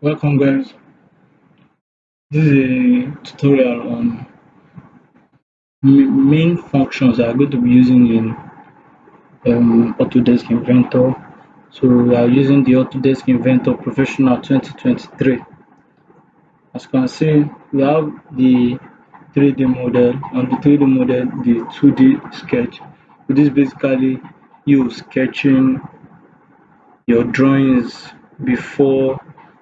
Welcome guys. This is a tutorial on main functions that I'm going to be using in Autodesk Inventor. So we are using the Autodesk Inventor Professional 2023. As you can see, we have the 3D model. On the 3D model, the 2D sketch. So this is basically you sketching your drawings before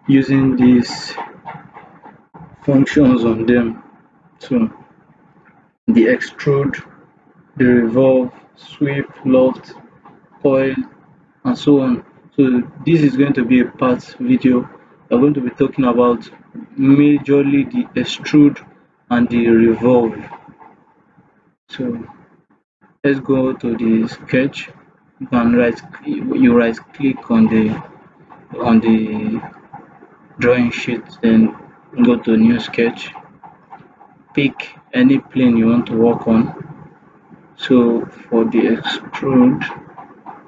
using these functions on them. So the extrude, the revolve, sweep, loft, coil, and so on. So this is going to be a part video. We're going to be talking about majorly the extrude and the revolve. So let's go to the sketch. You can right click on the drawing sheet, then go to new sketch. Pick any plane you want to work on. So for the extrude,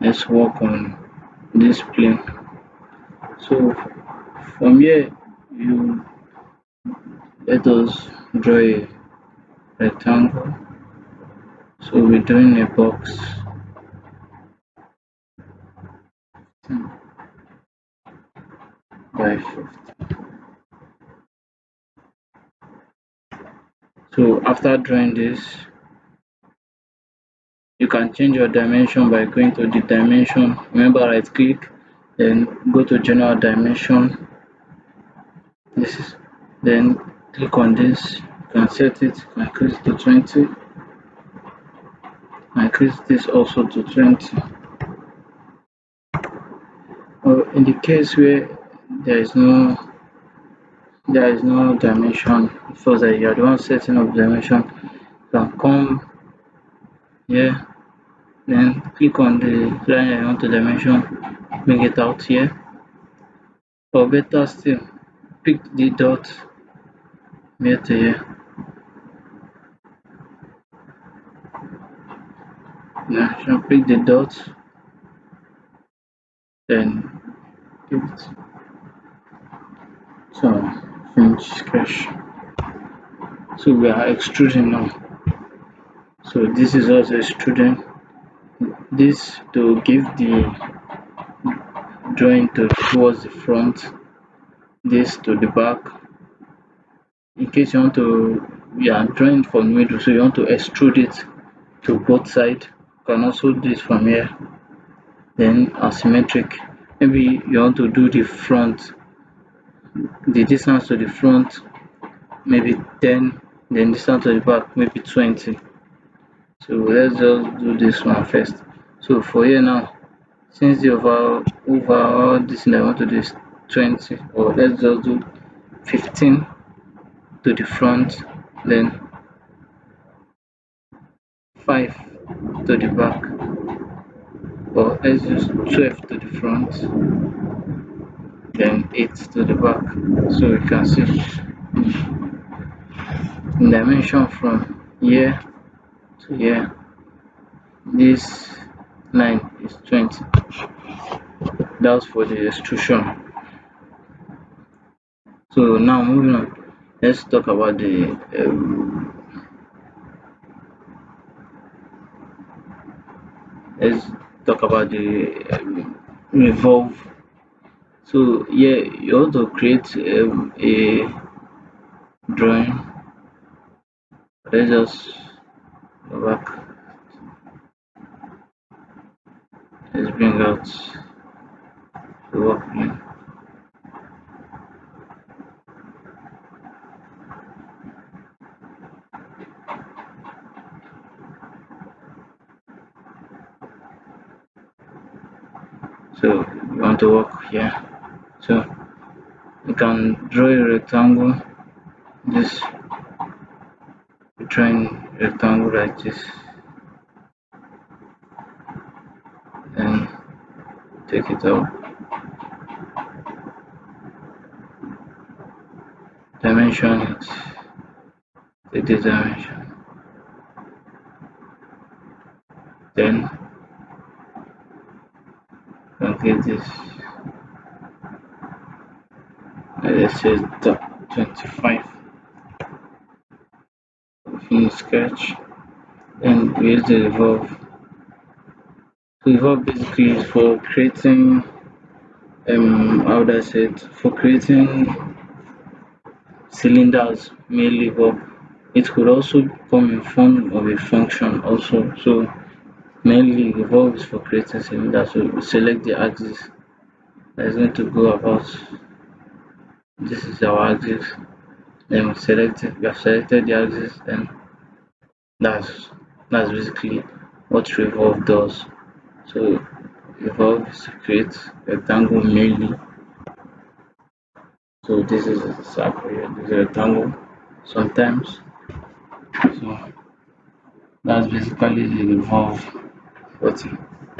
let's work on this plane. So from here, you let us draw a rectangle. So we're doing a box by 50. So after drawing this, you can change your dimension by going to the dimension. Remember, right click, then go to general dimension. This is then click on this. You can set it, increase to 20. Increase this also to 20. Or in the case where there is no dimension, it feels like you are the one setting up dimension, you can come here, then click on the line you want to dimension, bring it out here, or better still, pick the dot here to here. Now you pick the dot, then give it. So finish sketch. So we are extruding now. So this is also extruding. This to give the drawing towards the front, this to the back. In case you want to, we are drawing from the middle, so you want to extrude it to both sides, you can also do this from here. Then asymmetric, maybe you want to do the front, the distance to the front maybe 10, then distance to the back maybe 20. So let's just do this one first. So for here now, since the overall distance I want to do is 20, or let's just do 15 to the front, then 5 to the back, or let's use 12 to the front, then 8 to the back. So we can see dimension from here to here, this line is 20. That's for the extrusion. So now moving on, let's talk about the revolve. So yeah, you want to create a drawing. Let's just go back. Let's bring out the work plane. So you want to work here. So you can draw a rectangle. This drawing rectangle like this, and take it out. Dimension it. Take this dimension. Then calculate this. let's say 25. Finish sketch, and we use the revolve. Revolve basically is for creating how would I say it, for creating cylinders mainly, but it could also come in form of a function also. So mainly revolve is for creating cylinders. So we select the axis that is going to go about. This is our axis. Then we select it. We have selected the axis, and that's that's basically what revolve does. So revolve is to create rectangle mainly. So this is a circle here, this is a rectangle sometimes. So that's basically the revolve button.